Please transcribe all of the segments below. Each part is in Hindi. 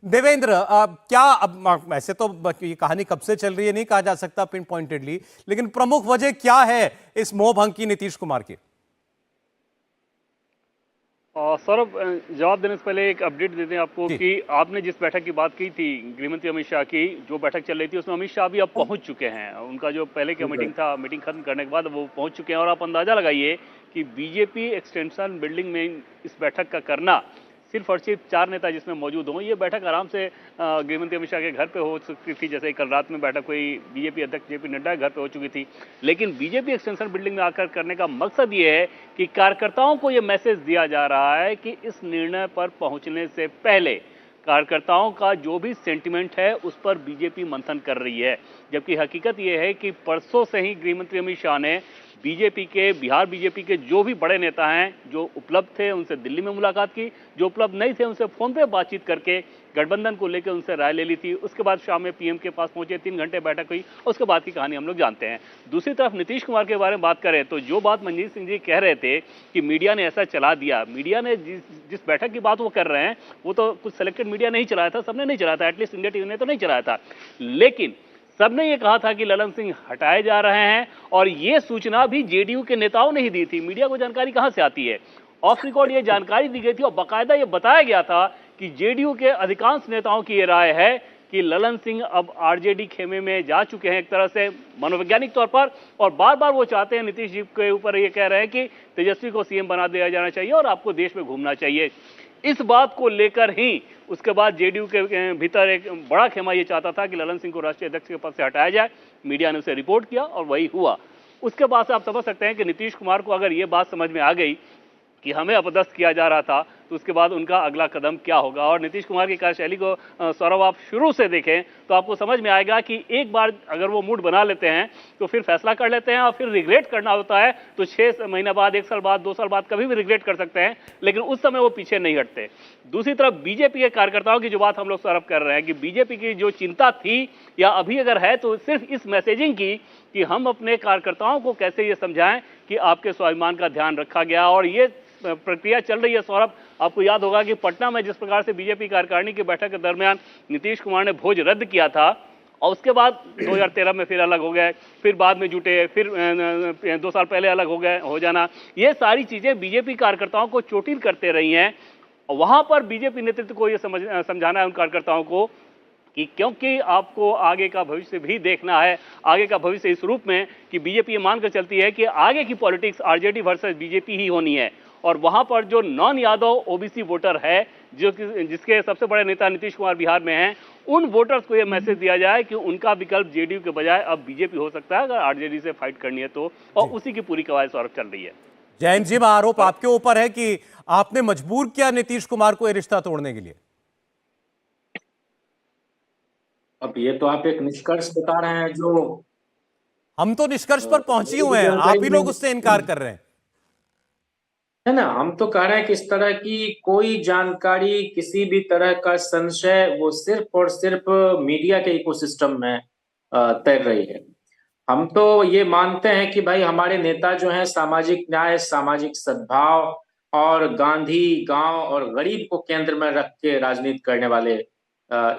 देवेंद्र, क्या अब वैसे तो ये कहानी कब से चल रही है नहीं कहा जा सकता पिन पॉइंटेडली, लेकिन प्रमुख वजह क्या है इस मोह भंग की नीतीश कुमार की? सौरभ, जवाब देने से पहले एक अपडेट देते हैं आपको जी। कि आपने जिस बैठक की बात की थी गृह मंत्री अमित शाह की, जो बैठक चल रही थी उसमें अमित शाह भी अब पहुंच चुके हैं। उनका जो पहले का मीटिंग था, मीटिंग खत्म करने के बाद वो पहुंच चुके हैं। और आप अंदाजा लगाइए कि बीजेपी एक्सटेंशन बिल्डिंग में इस बैठक का करना, सिर्फ और सिर्फ 4 नेता जिसमें मौजूद हों, ये बैठक आराम से गृह मंत्री अमित शाह के घर पे हो सकती थी। जैसे कल रात में बैठक हुई, बीजेपी अध्यक्ष जेपी नड्डा घर पे हो चुकी थी। लेकिन बीजेपी एक्सटेंशन बिल्डिंग में आकर करने का मकसद ये है कि कार्यकर्ताओं को ये मैसेज दिया जा रहा है कि इस निर्णय पर पहुंचने से पहले कार्यकर्ताओं का जो भी सेंटिमेंट है उस पर बीजेपी मंथन कर रही है। जबकि हकीकत यह है कि परसों से ही गृह मंत्री अमित शाह ने बिहार बीजेपी के जो भी बड़े नेता हैं, जो उपलब्ध थे उनसे दिल्ली में मुलाकात की, जो उपलब्ध नहीं थे उनसे फोन पे बातचीत करके गठबंधन को लेकर उनसे राय ले ली थी। उसके बाद शाम में पीएम के पास पहुंचे, 3 घंटे बैठक हुई। उसके बाद की कहानी हम लोग जानते हैं। दूसरी तरफ नीतीश कुमार के बारे में बात करें तो जो बात मनजीत सिंह जी कह रहे थे कि मीडिया ने ऐसा चला दिया, मीडिया ने जिस बैठक की बात वो कर रहे हैं वो तो कुछ सेलेक्टेड मीडिया नहीं चलाया था, सबने नहीं चलाया था, एटलीस्ट इंडिया टीवी ने तो नहीं चलाया था। लेकिन सबने ये कहा था कि ललन सिंह हटाए जा रहे हैं, और ये सूचना भी जेडीयू के नेताओं ने ही दी थी। मीडिया को जानकारी कहां से आती है? ऑफ रिकॉर्ड ये जानकारी दी गई थी और बाकायदा ये बताया गया था कि जेडीयू के अधिकांश नेताओं की ये राय है कि ललन सिंह अब आरजेडी खेमे में जा चुके हैं एक तरह से मनोवैज्ञानिक तौर पर, और बार बार वो चाहते हैं, नीतीश जी के ऊपर ये कह रहे हैं कि तेजस्वी को सीएम बना दिया जाना चाहिए और आपको देश में घूमना चाहिए। इस बात को लेकर ही उसके बाद जेडीयू के भीतर एक बड़ा खेमा ये चाहता था कि ललन सिंह को राष्ट्रीय अध्यक्ष के पद से हटाया जाए। मीडिया ने उसे रिपोर्ट किया और वही हुआ। उसके बाद से आप समझ सकते हैं कि नीतीश कुमार को अगर ये बात समझ में आ गई कि हमें अपदस्थ किया जा रहा था, तो उसके बाद उनका अगला कदम क्या होगा। और नीतीश कुमार की कार्यशैली को सौरभ आप शुरू से देखें तो आपको समझ में आएगा कि एक बार अगर वो मूड बना लेते हैं तो फिर फैसला कर लेते हैं, और फिर रिग्रेट करना होता है तो 6 महीने बाद, 1 साल बाद, 2 साल बाद कभी भी रिग्रेट कर सकते हैं, लेकिन उस समय वो पीछे नहीं हटते। दूसरी तरफ बीजेपी के कार्यकर्ताओं की जो बात हम लोग सौरभ कर रहे हैं कि बीजेपी की जो चिंता थी या अभी अगर है तो सिर्फ इस मैसेजिंग की कि हम अपने कार्यकर्ताओं को कैसे ये समझाएं कि आपके स्वाभिमान का ध्यान रखा गया। और ये प्रक्रिया चल रही है सौरभ। आपको याद होगा कि पटना में जिस प्रकार से बीजेपी कार्यकारिणी की बैठक के दरमियान नीतीश कुमार ने भोज रद्द किया था, और उसके बाद 2013 में फिर अलग हो गए, फिर बाद में जुटे, फिर 2 साल पहले अलग हो गए हो जाना, ये सारी चीजें बीजेपी कार्यकर्ताओं को चोटिल करते रही हैं। वहां पर बीजेपी नेतृत्व को यह समझाना है उन कार्यकर्ताओं को कि क्योंकि आपको आगे का भविष्य भी देखना है, आगे का भविष्य इस रूप में कि बीजेपी ये मानकर चलती है कि आगे की पॉलिटिक्स आरजेडी वर्सेस बीजेपी ही होनी है। और वहां पर जो नॉन यादव ओबीसी वोटर है, जो जिसके सबसे बड़े नेता नीतीश कुमार बिहार में हैं, उन वोटर्स को यह मैसेज दिया जाए कि उनका विकल्प जेडीयू के बजाय अब बीजेपी हो सकता है अगर आरजेडी से फाइट करनी है तो। और उसी की पूरी कवायद सौरभ चल रही है। जैन जी, आरोप आपके ऊपर है कि आपने मजबूर किया नीतीश कुमार को यह रिश्ता तोड़ने के लिए। अब ये तो आप एक निष्कर्ष बता रहे हैं जो हम तो निष्कर्ष पर पहुंचे मेरी भी हुए हैं, आप जानकारी ही में लोग उससे इनकार कर रहे हैं। है ना। हम तो कह रहे हैं कि इस तरह की कोई जानकारी, किसी भी तरह का संशय, वो सिर्फ और सिर्फ मीडिया के इकोसिस्टम में तैर रही है। हम तो ये मानते हैं कि भाई हमारे नेता जो हैं सामाजिक न्याय, सामाजिक सद्भाव और गांधी, गांव और गरीब को केंद्र में रख के राजनीति करने वाले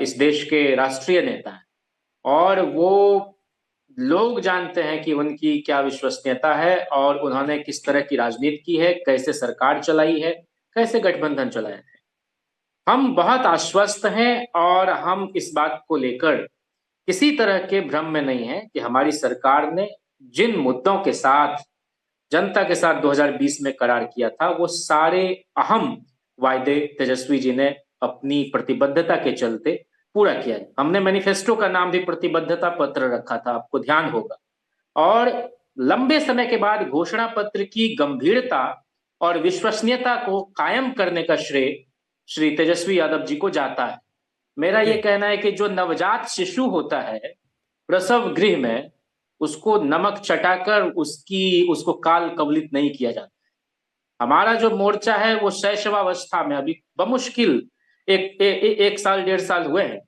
इस देश के राष्ट्रीय नेता हैं। और वो लोग जानते हैं कि उनकी क्या विश्वसनीयता है और उन्होंने किस तरह की राजनीति की है, कैसे सरकार चलाई है, कैसे गठबंधन चलाया है। हम बहुत आश्वस्त हैं और हम इस बात को लेकर किसी तरह के भ्रम में नहीं है कि हमारी सरकार ने जिन मुद्दों के साथ जनता के साथ 2020 में करार किया था, वो सारे अहम वायदे तेजस्वी जी ने अपनी प्रतिबद्धता के चलते पूरा किया है। हमने मैनिफेस्टो का नाम भी प्रतिबद्धता पत्र रखा था, आपको ध्यान होगा। और लंबे समय के बाद घोषणा पत्र की गंभीरता और विश्वसनीयता को कायम करने का श्रेय श्री तेजस्वी यादव जी को जाता है। मेरा ये कहना है कि जो नवजात शिशु होता है प्रसव गृह में, उसको नमक चटाकर उसको काल कवलित नहीं किया जाता। हमारा जो मोर्चा है वो शैशवावस्था में अभी बमुश्किल एक साल 1.5 साल हुए हैं,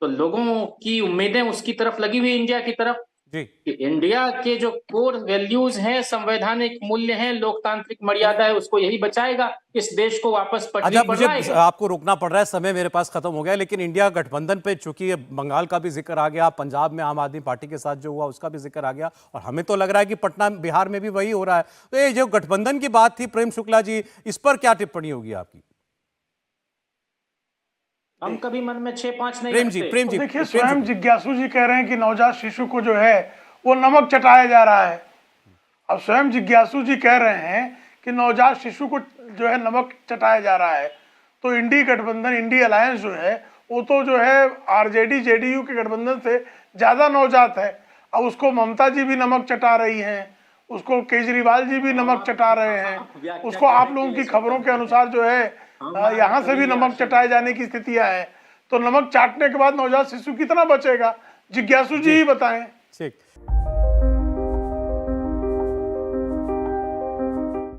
तो लोगों की उम्मीदें उसकी तरफ लगी हुई, इंडिया की तरफ। जी कि इंडिया के जो कोर वैल्यूज हैं, संवैधानिक मूल्य हैं, लोकतांत्रिक मर्यादा है, उसको यही बचाएगा, इस देश को वापस पटरी अच्छा, पर मुझे लाएगा। आपको रोकना पड़ रहा है, समय मेरे पास खत्म हो गया, लेकिन इंडिया गठबंधन पे चूंकि बंगाल का भी जिक्र आ गया, पंजाब में आम आदमी पार्टी के साथ जो हुआ उसका भी जिक्र आ गया, और हमें तो लग रहा है कि पटना बिहार में भी वही हो रहा है। तो ये जो गठबंधन की बात थी, प्रेम शुक्ला जी, इस पर क्या टिप्पणी होगी आपकी? हम कभी मन में 6-5 नहीं प्रेम जी, रखते। प्रेम जी, देखिए, प्रेम स्वयं शुक्ला। जिज्ञासु जी कह रहे हैं कि नवजात शिशु को जो है वो नमक चटाया जा रहा है। अब स्वयं जिज्ञासु जी कह रहे हैं कि नवजात शिशु को जो है नमक चटाया जा रहा है, तो इंडी गठबंधन, इंडी अलायंस जो है वो तो जो है आरजेडी जेडीयू के गठबंधन से ज्यादा नवजात है। अब उसको ममता जी भी नमक चटा रही हैं, उसको केजरीवाल जी भी नमक चटा रहे हैं, उसको आप लोगों की खबरों के अनुसार जो है यहाँ से भी नमक चटाए जाने की स्थितियां हैं। तो नमक चाटने के बाद नवजात शिशु कितना बचेगा, जिज्ञासु जी ही बताएं। ठीक।